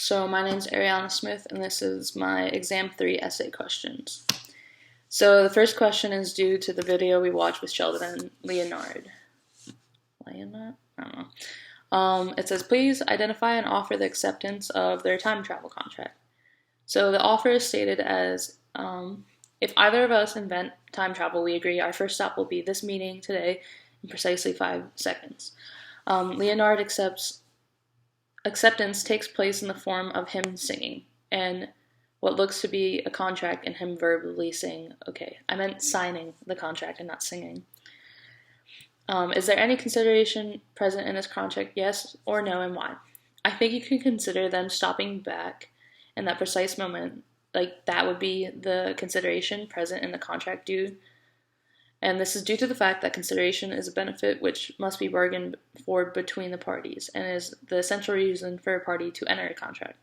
So my name's Ariana Smith, and this is my Exam 3 essay questions. So the first question is due to the video we watched with Sheldon and Leonard. Leonard? I don't know. It says, please identify and offer the acceptance of their time travel contract. So the offer is stated as, if either of us invent time travel, we agree our first stop will be this meeting today in precisely 5 seconds. Leonard acceptance takes place in the form of him singing, and what looks to be a contract and him verbally saying, okay, I meant signing the contract and not singing. Is there any consideration present in this contract, yes or no, and why? I think you can consider them stopping back in that precise moment, like that would be the consideration present in the contract due. And this is due to the fact that consideration is a benefit which must be bargained for between the parties and is the essential reason for a party to enter a contract.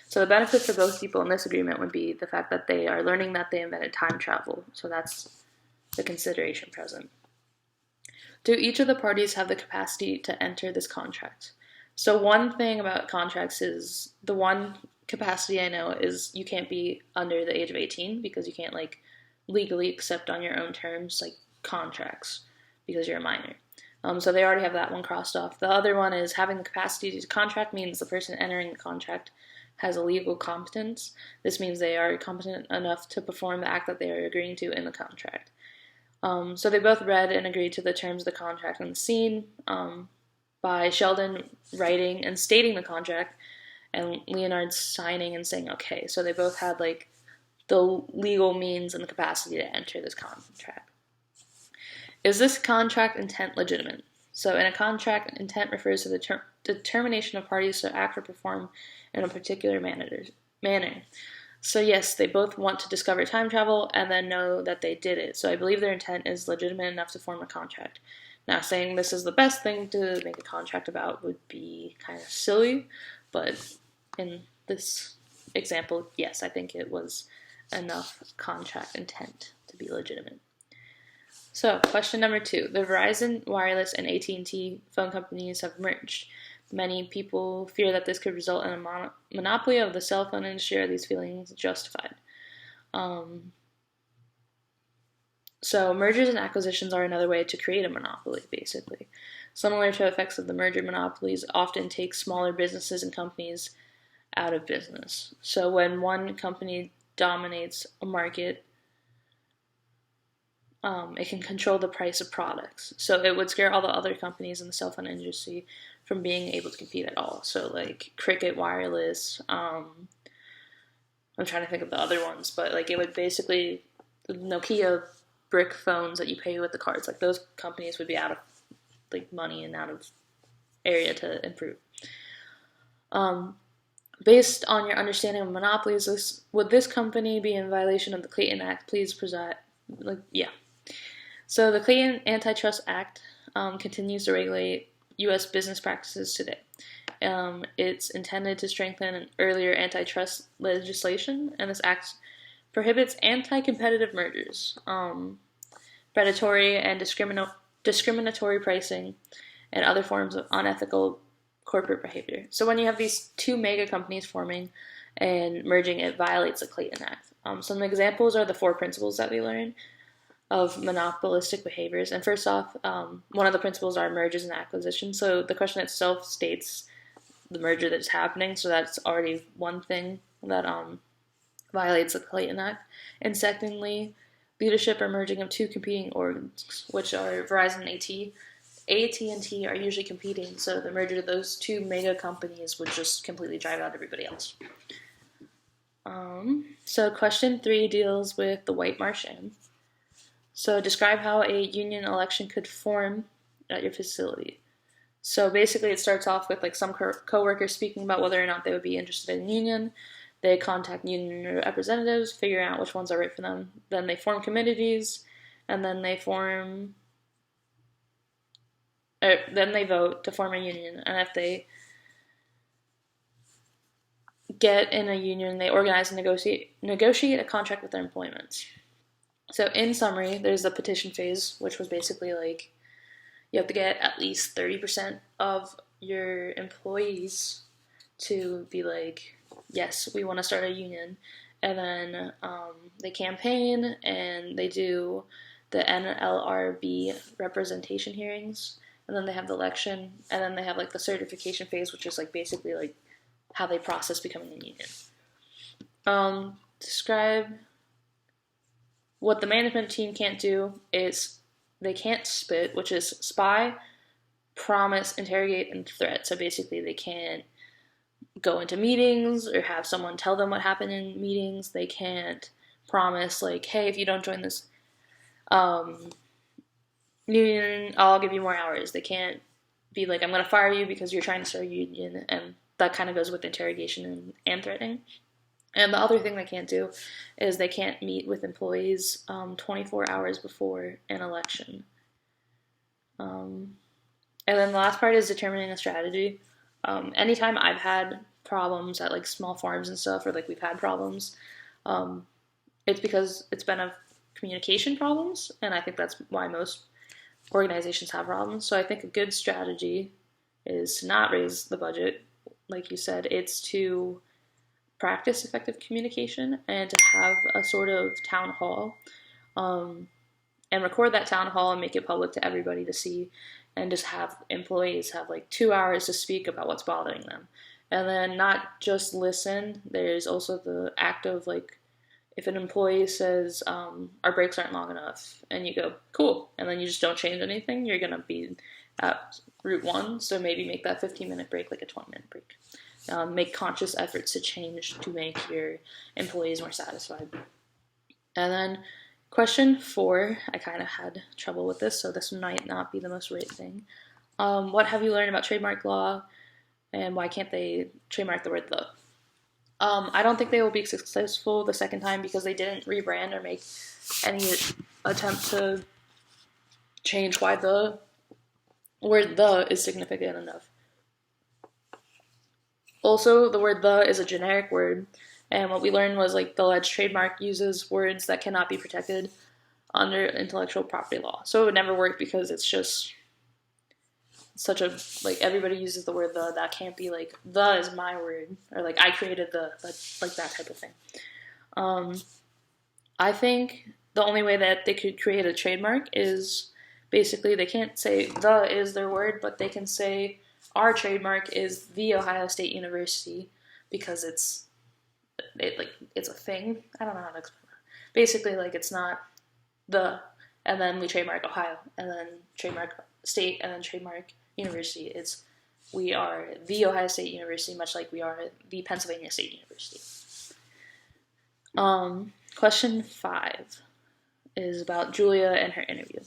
So the benefit for both people in this agreement would be the fact that they are learning that they invented time travel. So that's the consideration present. Do each of the parties have the capacity to enter this contract? So one thing about contracts is the one capacity I know is you can't be under the age of 18 because you can't legally accept on your own terms contracts because you're a minor. So they already have that one crossed off. The other one is having the capacity to contract means the person entering the contract has a legal competence. This means they are competent enough to perform the act that they are agreeing to in the contract. So they both read and agreed to the terms of the contract in the scene by Sheldon writing and stating the contract and Leonard signing and saying okay. So they both had the legal means and the capacity to enter this contract. Is this contract intent legitimate? So in a contract, intent refers to the determination of parties to act or perform in a particular manner. So yes, they both want to discover time travel and then know that they did it. So I believe their intent is legitimate enough to form a contract. Now, saying this is the best thing to make a contract about would be kind of silly, but in this example, yes, I think it was enough contract intent to be legitimate. So, question number 2. The Verizon Wireless and AT&T phone companies have merged. Many people fear that this could result in a monopoly of the cell phone industry. Are these feelings justified? So, mergers and acquisitions are another way to create a monopoly, basically. Similar to effects of the merger, monopolies often take smaller businesses and companies out of business. So, when one company dominates a market, it can control the price of products. So it would scare all the other companies in the cell phone industry from being able to compete at all. So Cricket Wireless, I'm trying to think of the other ones, but it would basically, Nokia brick phones that you pay with the cards, those companies would be out of money and out of area to improve. Based on your understanding of monopolies, would this company be in violation of the Clayton Act? Please preside. Yeah. So the Clayton Antitrust Act continues to regulate U.S. business practices today. It's intended to strengthen earlier antitrust legislation, and this act prohibits anti-competitive mergers, predatory and discriminatory pricing, and other forms of unethical corporate behavior. So when you have these two mega companies forming and merging, it violates the Clayton Act. Some examples are the 4 principles that we learned of monopolistic behaviors. And first off, one of the principles are mergers and acquisitions. So the question itself states the merger that's happening, so that's already one thing that violates the Clayton Act. And secondly, leadership or merging of 2 competing organs, which are Verizon and AT&T are usually competing, so the merger of those 2 mega companies would just completely drive out everybody else. So question 3 deals with the White Martian. So describe how a union election could form at your facility. So basically it starts off with some co-workers speaking about whether or not they would be interested in union. They contact union representatives, figure out which ones are right for them. Then they form committees, and then they vote to form a union. And if they get in a union, they organize and negotiate a contract with their employments. So in summary, there's the petition phase, which was basically you have to get at least 30% of your employees to be yes, we want to start a union. And then they campaign and they do the NLRB representation hearings. And then they have the election. And then they have like the certification phase, which is like basically like how they process becoming a union. Describe what the management team can't do is they can't spit, which is spy, promise, interrogate, and threat. So basically they can't go into meetings or have someone tell them what happened in meetings. They can't promise like, hey, if you don't join this union, I'll give you more hours. They can't be like, I'm going to fire you because you're trying to start a union, and that kind of goes with interrogation and threatening. And the other thing they can't do is they can't meet with employees 24 hours before an election. And then the last part is determining a strategy. Anytime I've had problems at like small farms and stuff, or like we've had problems, it's because it's been of communication problems, and I think that's why most organizations have problems. So I think a good strategy is to not raise the budget, like you said. It's to practice effective communication and to have a sort of town hall, and record that town hall and make it public to everybody to see, and just have employees have like 2 hours to speak about what's bothering them. And then not just listen, there's also the act of like, if an employee says, our breaks aren't long enough, and you go, cool, and then you just don't change anything, you're going to be at route one. So maybe make that 15-minute break like a 20-minute break. Make conscious efforts to change to make your employees more satisfied. And then question 4, I kind of had trouble with this, so this might not be the most right thing. What have you learned about trademark law, and why can't they trademark the word the? I don't think they will be successful the second time because they didn't rebrand or make any attempt to change why the word the is significant enough. Also, the word the is a generic word, and what we learned was like the alleged trademark uses words that cannot be protected under intellectual property law. So it would never work because it's just such a, like, everybody uses the word the, that can't be like, the is my word, or like, I created the, like that type of thing. I think the only way that they could create a trademark is basically they can't say the is their word, but they can say our trademark is the Ohio State University, because it's a thing. I don't know how to explain that. Basically, like, it's not the, and then we trademark Ohio, and then trademark state, and then trademark university. It's we are the Ohio State University, much like we are the Pennsylvania State University. Question 5 is about Julia and her interview.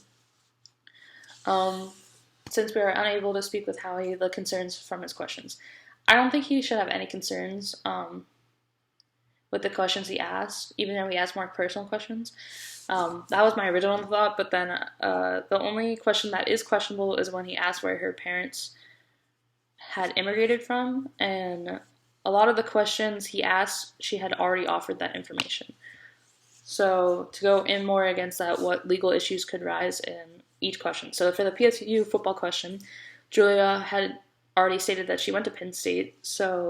Since we are unable to speak with Howie, the concerns from his questions. I don't think he should have any concerns with the questions he asked, even though he asked more personal questions. That was my original thought, but then the only question that is questionable is when he asked where her parents had immigrated from, and a lot of the questions he asked, she had already offered that information. So to go in more against that, what legal issues could rise in each question. So for the PSU football question, Julia had already stated that she went to Penn State, so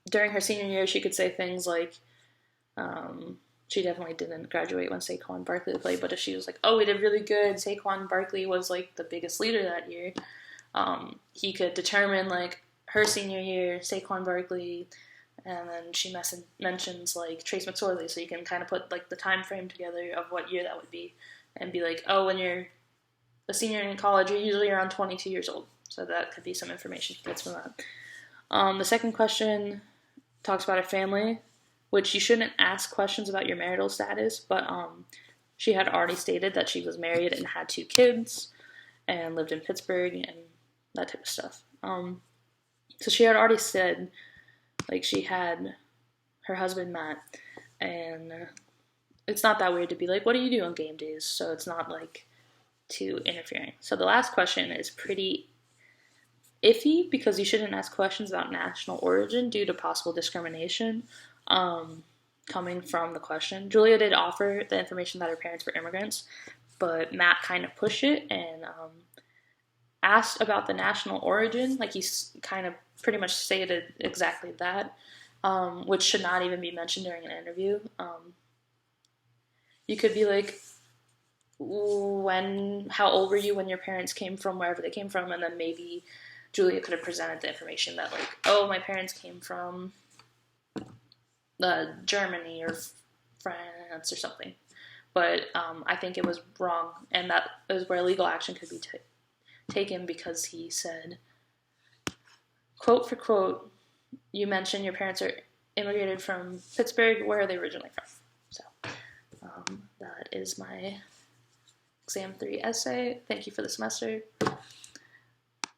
during her senior year, she could say things like, she definitely didn't graduate when Saquon Barkley played, but if she was like, oh, we did really good, Saquon Barkley was like the biggest leader that year, he could determine like her senior year, Saquon Barkley, and then she mentions like Trace McSorley, so you can kind of put like the time frame together of what year that would be, and be like, oh, when you're a senior in college, you're usually around 22 years old, so that could be some information she gets from that. The second question talks about her family, which you shouldn't ask questions about your marital status, but she had already stated that she was married and had 2 kids and lived in Pittsburgh and that type of stuff. So she had already said, like, she had her husband Matt, and it's not that weird to be like, what do you do on game days? So it's not like too interfering. So the last question is pretty iffy because you shouldn't ask questions about national origin due to possible discrimination coming from the question. Julia did offer the information that her parents were immigrants, but Matt kind of pushed it, and asked about the national origin, like he kind of pretty much stated exactly that, which should not even be mentioned during an interview. You could be like, how old were you when your parents came from wherever they came from, and then maybe Julia could have presented the information that like, oh, my parents came from Germany or France or something. But I think it was wrong, and that is where legal action could be taken, because he said, quote for quote, you mentioned your parents are immigrated from Pittsburgh. Where are they originally from? So that is my Exam 3 essay. Thank you for the semester.